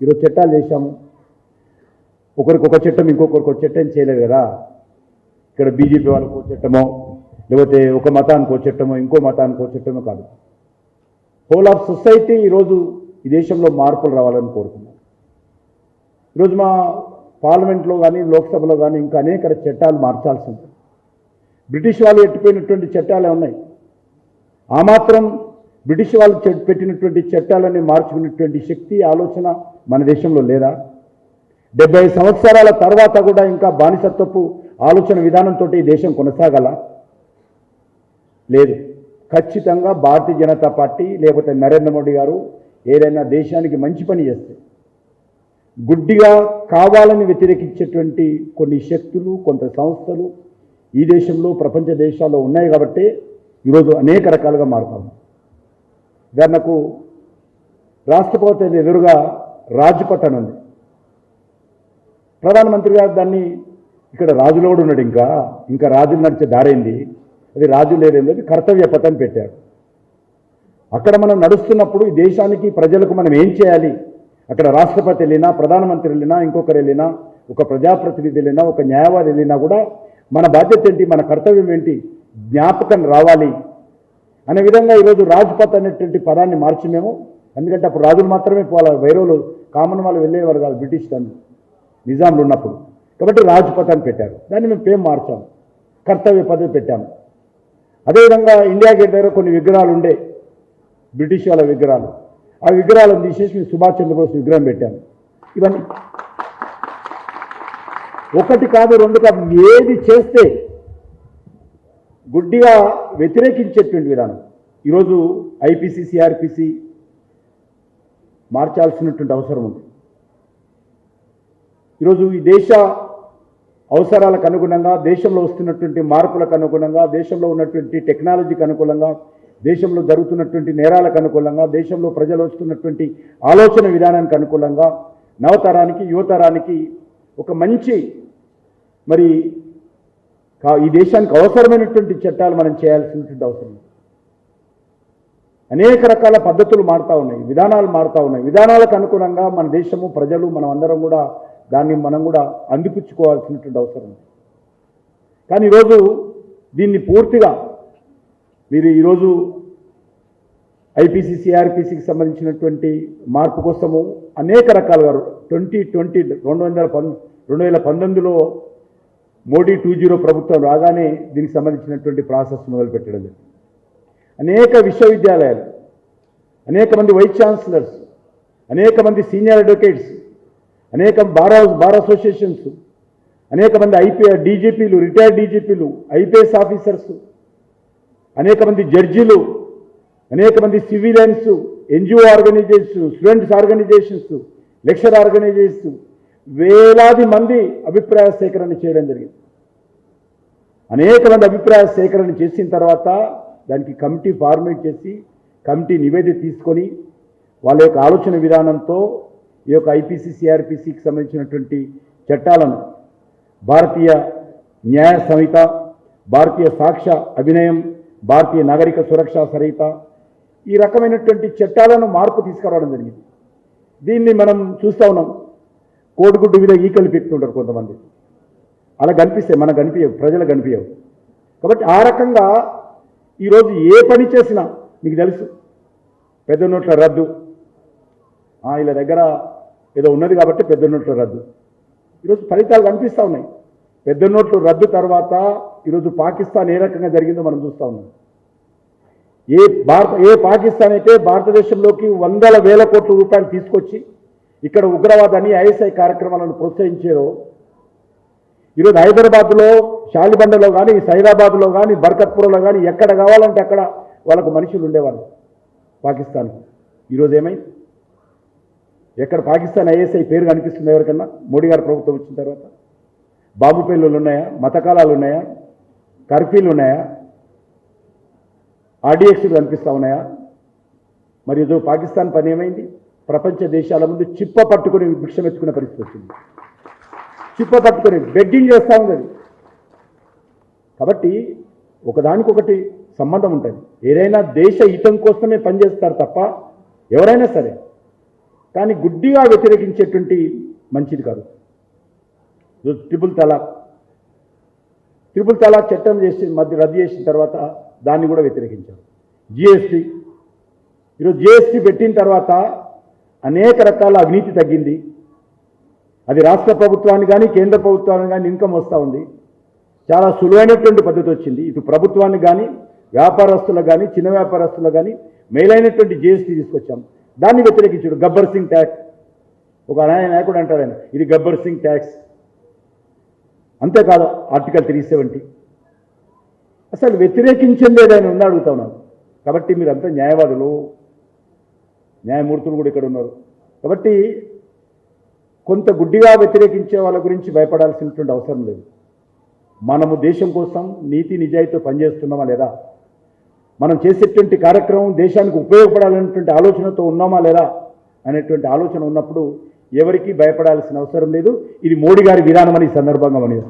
ఈరోజు చట్టాలు చేశాము, ఒకరికి ఒక చట్టం ఇంకొకరికి ఒక చట్టం చేయలేదు కదా. ఇక్కడ బీజేపీ వాళ్ళకు ఒక చట్టమో, లేకపోతే ఒక మతానికి ఒక చట్టమో, ఇంకో మతానికి ఒక చట్టమో కాదు. హోల్ ఆఫ్ సొసైటీ ఈరోజు ఈ దేశంలో మార్పులు రావాలని కోరుకున్నాం. ఈరోజు మా పార్లమెంట్లో కానీ లోక్సభలో కానీ ఇంకా అనేక చట్టాలు మార్చాల్సి ఉంటుంది. బ్రిటిష్ వాళ్ళు ఎట్టిపోయినటువంటి చట్టాలే ఉన్నాయి. ఆ మాత్రం బ్రిటిష్ వాళ్ళు పెట్టినటువంటి చట్టాలని మార్చుకునేటువంటి శక్తి, ఆలోచన మన దేశంలో లేదా? 70 సంవత్సరాల తర్వాత కూడా ఇంకా బానిసత్వపు ఆలోచన విధానంతో ఈ దేశం కొనసాగాల? లేదు. ఖచ్చితంగా భారతీయ జనతా పార్టీ లేకపోతే నరేంద్ర మోడీ గారు ఏదైనా దేశానికి మంచి పని చేస్తే గుడ్డిగా కావాలని వ్యతిరేకించేటువంటి కొన్ని శక్తులు, కొంత సంస్థలు ఈ దేశంలో, ప్రపంచ దేశాల్లో ఉన్నాయి కాబట్టి ఈరోజు అనేక రకాలుగా మారుతాం. ఉదాహరణకు రాష్ట్రపతి ఎదురుగా రాజ్పథ్ అని ఉంది. ప్రధానమంత్రి గారు దాన్ని ఇక్కడ రాజులో కూడా ఉన్నాడు, ఇంకా రాజులు నడిచే దారైంది, అది రాజు లేదేంది, అది కర్తవ్య పథ్ అని పెట్టారు. అక్కడ మనం నడుస్తున్నప్పుడు ఈ దేశానికి, ప్రజలకు మనం ఏం చేయాలి? అక్కడ రాష్ట్రపతి వెళ్ళినా, ప్రధానమంత్రి వెళ్ళినా, ఇంకొకరు వెళ్ళినా, ఒక ప్రజాప్రతినిధి వెళ్ళినా, ఒక న్యాయవాది వెళ్ళినా కూడా మన బాధ్యత ఏంటి, మన కర్తవ్యం ఏంటి, జ్ఞాపకం రావాలి అనే విధంగా ఈరోజు రాజ్పథ్ అనేటువంటి పదాన్ని మార్చి మేము, ఎందుకంటే అప్పుడు రాజులు మాత్రమే పోవాలి, వైరోలు కామన్ వాళ్ళు వెళ్ళేవారు కాదు బ్రిటిష్ దాన్ని నిజాంలు ఉన్నప్పుడు. కాబట్టి రాజ్పథ్ అని పెట్టారు. దాన్ని మేము పేరు మార్చాము, కర్తవ్య పదవి పెట్టాము. అదేవిధంగా ఇండియా గేట్ దగ్గర కొన్ని విగ్రహాలు ఉండే, బ్రిటిష్ వాళ్ళ విగ్రహాలు, ఆ విగ్రహాలను తీసేసి మేము సుభాష్ చంద్రబోస్ విగ్రహం పెట్టాము. ఇవన్నీ ఒకటి కాదు, రెండు కాదు, ఏది చేస్తే గుడ్డిగా వ్యతిరేకించేటువంటి విధానం. ఈరోజు ఐపీసీ, సిఆర్పిసి మార్చాల్సినటువంటి అవసరం ఉంది. ఈరోజు ఈ దేశ అవసరాలకు అనుగుణంగా, దేశంలో వస్తున్నటువంటి మార్పులకు అనుగుణంగా, దేశంలో ఉన్నటువంటి టెక్నాలజీకి అనుకూలంగా, దేశంలో జరుగుతున్నటువంటి నేరాలకు అనుకూలంగా, దేశంలో ప్రజలు వస్తున్నటువంటి ఆలోచన విధానానికి అనుకూలంగా నవతరానికి, యువతరానికి ఒక మంచి ఈ దేశానికి అవసరమైనటువంటి చట్టాలు మనం చేయాల్సినటువంటి అవసరం. అనేక రకాల పద్ధతులు మారుతూ ఉన్నాయి, విధానాలు మారుతూ ఉన్నాయి. విధానాలకు అనుగుణంగా మన దేశము, ప్రజలు, మనం అందరం కూడా దాన్ని మనం కూడా అందిపుచ్చుకోవాల్సినటువంటి అవసరం. కానీ ఈరోజు దీన్ని పూర్తిగా మీరు ఈరోజు ఐపీసీ, సిఆర్పిసికి సంబంధించినటువంటి మార్పు కోసము అనేక రకాలుగా 2019లో మోడీ 2.0 ప్రభుత్వం రాగానే దీనికి సంబంధించినటువంటి ప్రాసెస్ మొదలుపెట్టడం జరిగింది. అనేక విశ్వవిద్యాలయాలు, అనేక మంది వైస్ ఛాన్సలర్స్, అనేక మంది సీనియర్ అడ్వకేట్స్, అనేక బార్ అసోసియేషన్స్, అనేక మంది డీజీపీలు, రిటైర్డ్ డీజీపీలు, ఐపీఎస్ ఆఫీసర్స్, అనేక మంది జడ్జీలు, అనేక మంది civilians, NGO organisations, students organisations, lecture organisations, వేలాది మంది అభిప్రాయ సేకరణ చేయడం జరిగింది. అనేక మంది అభిప్రాయ సేకరణ చేసిన తర్వాత దానికి కమిటీ ఫార్మేట్ చేసి, కమిటీ నివేదిక తీసుకొని వాళ్ళ యొక్క ఆలోచన విధానంతో ఈ యొక్క ఐపీసీ, సిఆర్పిసికి సంబంధించినటువంటి చట్టాలను భారతీయ న్యాయ సంహిత, భారతీయ సాక్ష్య అభినయం, భారతీయ నాగరిక సురక్ష సంహిత, ఈ రకమైనటువంటి చట్టాలను మార్పు తీసుకురావడం జరిగింది. దీన్ని మనం చూస్తూ ఉన్నాం. కోడిగుడ్డు మీద ఈకలు పెట్టుకుంటారు కొంతమంది, అలా కనిపిస్తాయి, మనకు కనిపించవు, ప్రజలకు కనిపించవు. కాబట్టి ఆ రకంగా ఈరోజు ఏ పని చేసినా మీకు తెలుసు, పెద్ద నోట్ల రద్దు, వీళ్ళ దగ్గర ఏదో ఉన్నది కాబట్టి పెద్ద నోట్ల రద్దు. ఈరోజు ఫలితాలు కనిపిస్తూ ఉన్నాయి. పెద్ద నోట్లు రద్దు తర్వాత ఈరోజు పాకిస్తాన్ ఏ రకంగా జరిగిందో మనం చూస్తూ ఉన్నాం. ఏ పాకిస్తాన్ అయితే భారతదేశంలోకి వందల వేల కోట్ల రూపాయలు తీసుకొచ్చి ఇక్కడ ఉగ్రవాదాన్ని, ఐఎస్ఐ కార్యక్రమాలను ప్రోత్సహించారో, ఈరోజు హైదరాబాద్లో, షాలిబండలో కానీ, సైదాబాద్లో కానీ, బర్కత్పురంలో కానీ ఎక్కడ కావాలంటే అక్కడ వాళ్ళకు మనుషులు ఉండేవాళ్ళు పాకిస్తాన్కు. ఈరోజు ఏమైంది? ఎక్కడ పాకిస్తాన్ ఐఎస్ఐ పేరు కనిపిస్తుంది ఎవరికన్నా? మోడీ గారు ప్రభుత్వం వచ్చిన తర్వాత బాబు పెళ్ళులు ఉన్నాయా? మతకాలాలు ఉన్నాయా? కర్ఫ్యూలు ఉన్నాయా? ఆర్డీఎక్స్లు కనిపిస్తూ ఉన్నాయా? మరి ఏదో పాకిస్తాన్ పని ఏమైంది? ప్రపంచ దేశాల ముందు చిప్ప పట్టుకుని భిక్షం ఎత్తుకునే పరిస్థితి వచ్చింది. చిప్ప పట్టుకుని బెగ్గింగ్ చేస్తూ ఉంది అది. కాబట్టి ఒకదానికొకటి సంబంధం ఉంటుంది. ఏదైనా దేశ హితం కోసమే పనిచేస్తారు తప్ప ఎవరైనా సరే కానీ గుడ్డిగా వ్యతిరేకించేటువంటి మంచిది కాదు. ట్రిపుల్ తలాక్ చట్టం చేసి రద్దు చేసిన తర్వాత దాన్ని కూడా వ్యతిరేకించారు. జిఎస్టీ, ఈరోజు జిఎస్టీ పెట్టిన తర్వాత అనేక రకాల అవినీతి తగ్గింది. అది రాష్ట్ర ప్రభుత్వానికి కానీ కేంద్ర ప్రభుత్వానికి కానీ ఇన్కమ్ వస్తూ ఉంది. చాలా సులువైనటువంటి పద్ధతి వచ్చింది. ఇటు ప్రభుత్వానికి కానీ వ్యాపారస్తులకు కానీ చిన్న వ్యాపారస్తులకు కానీ మేలైనటువంటి జిఎస్టీ తీసుకొచ్చాం. దాన్ని వ్యతిరేకించాడు. గబ్బర్ సింగ్ ట్యాక్స్, ఒక నాయకుడు అంటాడు ఆయన, ఇది గబ్బర్ సింగ్ ట్యాక్స్. అంతేకాదు ఆర్టికల్ 370 అసలు వ్యతిరేకించింది ఏదైనా ఉందా అడుగుతా ఉన్నాను. కాబట్టి మీరంతా న్యాయవాదులు, న్యాయమూర్తులు కూడా ఇక్కడ ఉన్నారు. కాబట్టి కొంత గుడ్డిగా వ్యతిరేకించే వాళ్ళ గురించి భయపడాల్సినటువంటి అవసరం లేదు. మనము దేశం కోసం నీతి నిజాయితీతో పనిచేస్తున్నామా లేదా, మనం చేసేటువంటి కార్యక్రమం దేశానికి ఉపయోగపడాలనేటువంటి ఆలోచనతో ఉన్నామా లేదా అనేటువంటి ఆలోచన ఉన్నప్పుడు ఎవరికీ భయపడాల్సిన అవసరం లేదు. ఇది మోడీ గారి విధానం అని సందర్భంగా మనం